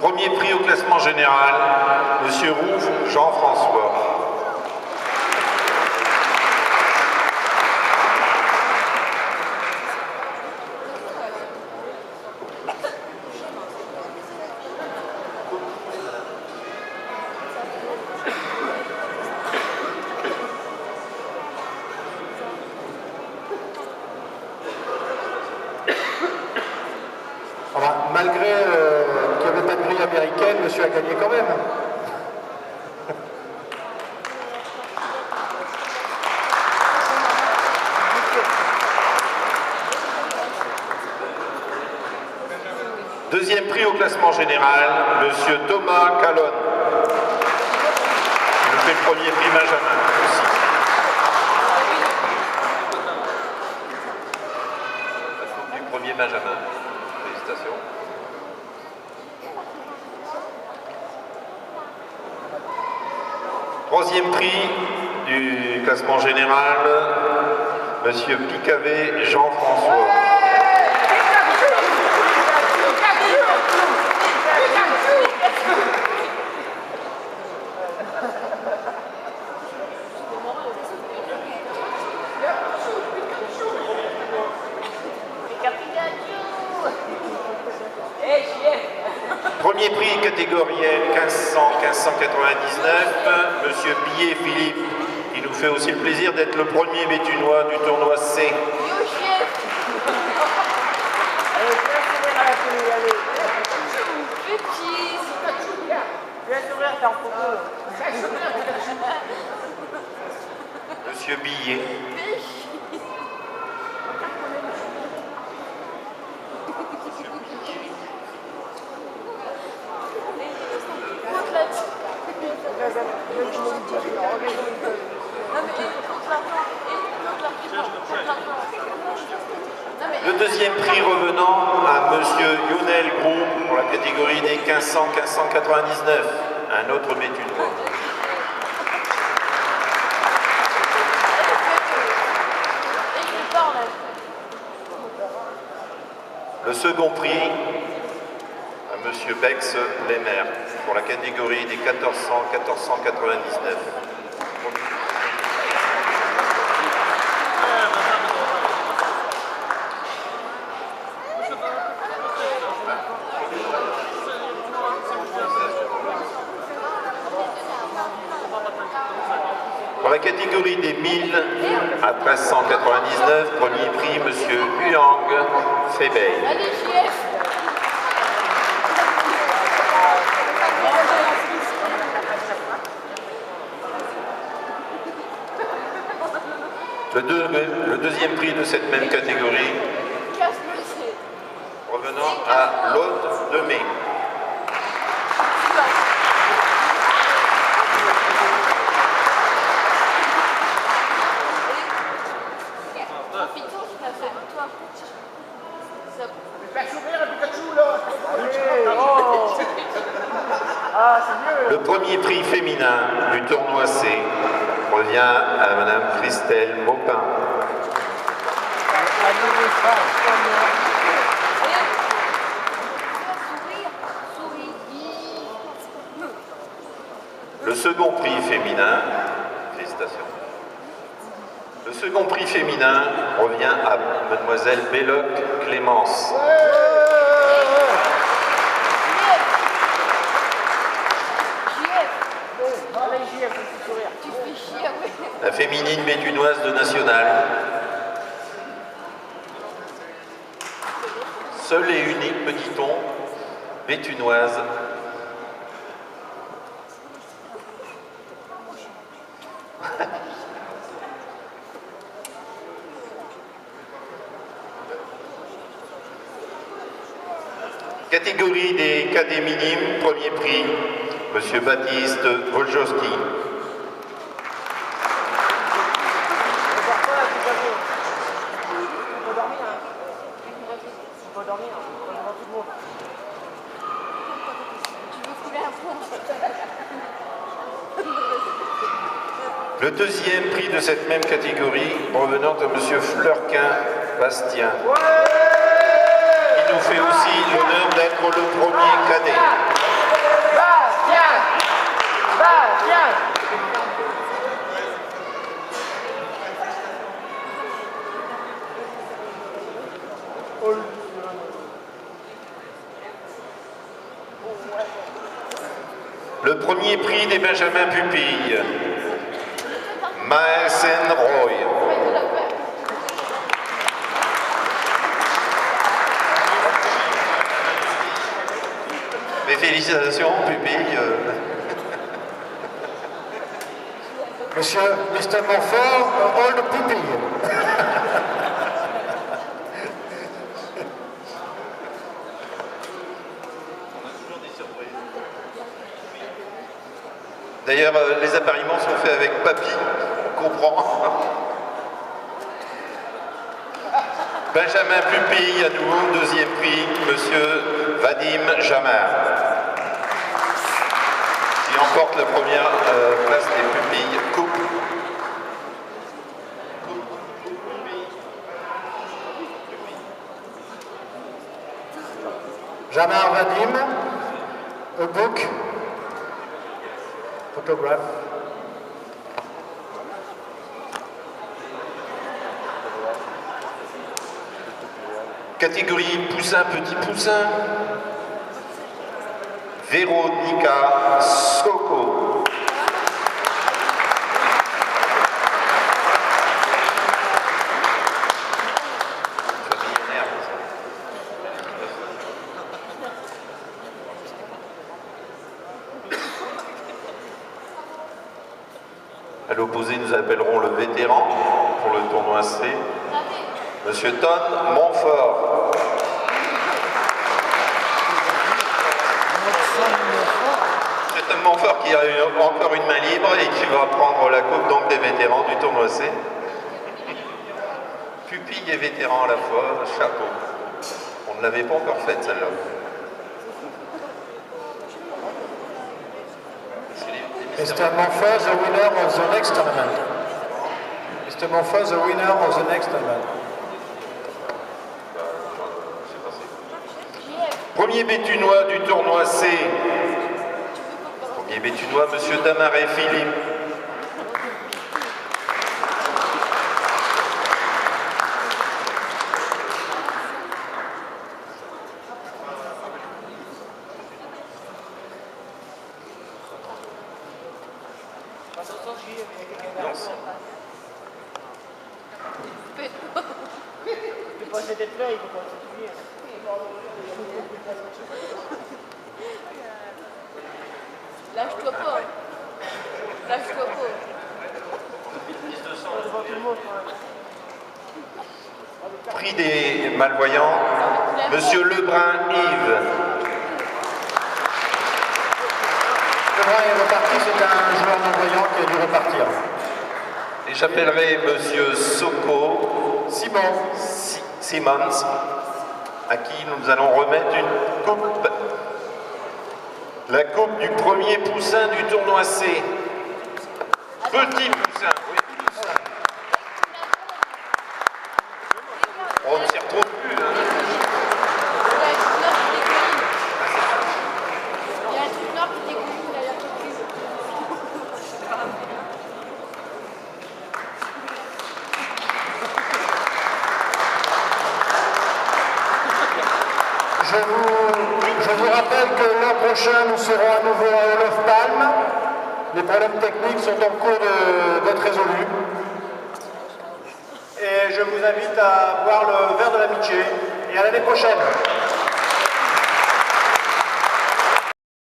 Premier prix au classement général, Monsieur Rouve Jean-François. Malgré qu'il n'y avait pas de grille américaine, monsieur a gagné quand même. Deuxième prix au classement général, monsieur Thomas Calonne. Il nous fait le premier prix Benjamin aussi. Du premier Benjamin. Félicitations. Troisième prix du classement général, monsieur Picavet Jean-François. Premier prix catégoriel 1500-1599, monsieur Billet Philippe, qui nous fait aussi le plaisir d'être le premier Béthunois du tournoi C. Monsieur Billet. Le deuxième prix revenant à monsieur Lionel Gros pour la catégorie des 1500-1599, un autre Béthunois. Le second prix à monsieur Bex Lemer pour la catégorie des 1400-1499. Pour la catégorie des 1000 à 1399, premier prix, monsieur Huyang Febey. Le deuxième prix de cette même catégorie, revenant à l'Aude de Mai. Le premier prix féminin du tournoi C revient à madame Christelle Maupin. Le second prix féminin, félicitations. Le second prix féminin revient à mademoiselle Belloc Clémence. La féminine béthunoise de National. Seule et unique, me dit-on, béthunoise. Catégorie des cadets minimes, premier prix, monsieur Baptiste Woljowski. Le deuxième prix de cette même catégorie revenant à monsieur Fleurquin Bastien. fait aussi l'honneur d'être le premier cadet. Le premier prix des Benjamin Pupilles, Maessen Roy. Mes félicitations, Pupille. Monsieur Mr. Montfort, Old Pupille. D'ailleurs, les appareillements sont faits avec papy, on comprend. Benjamin Pupille, à nouveau, deuxième prix, monsieur Vadim Jamar, qui emporte la première place des pupilles coupe. Jamar Vadim, a book, photograph. Catégorie poussin, petit poussin, Véronica Soko. À l'opposé, nous appellerons le vétéran pour le tournoi C, monsieur Ton Montfort. C'est Tom Montfort qui a encore une main libre et qui va prendre la coupe donc des vétérans du tournoi C. Pupille et vétéran à la fois, chapeau. On ne l'avait pas encore faite celle-là. Mr. Montfort, the winner of the next tournament. Mr. Montfort, the winner of the next tournament. Premier bétunois du tournoi C. Premier bétunois, monsieur Damaré Philippe. Lâche-toi pas. Lâche-toi pas. Prix des malvoyants, monsieur Lebrun Yves. Lebrun est reparti, c'est un joueur malvoyant qui a dû repartir. Et j'appellerai monsieur Soko Simons, à qui nous allons remettre une coupe. La coupe du premier poussin du tournoi C. Petit poussin, oui, poussin. On ne s'y retrouve plus. Hein. Il y a un truc noir qui découle, il a l'air surpris. Je vous rappelle que l'an prochain, nous serons à nouveau à Olof Palme. Les problèmes techniques sont en cours d'être résolus. Et je vous invite à boire le verre de l'amitié et à l'année prochaine.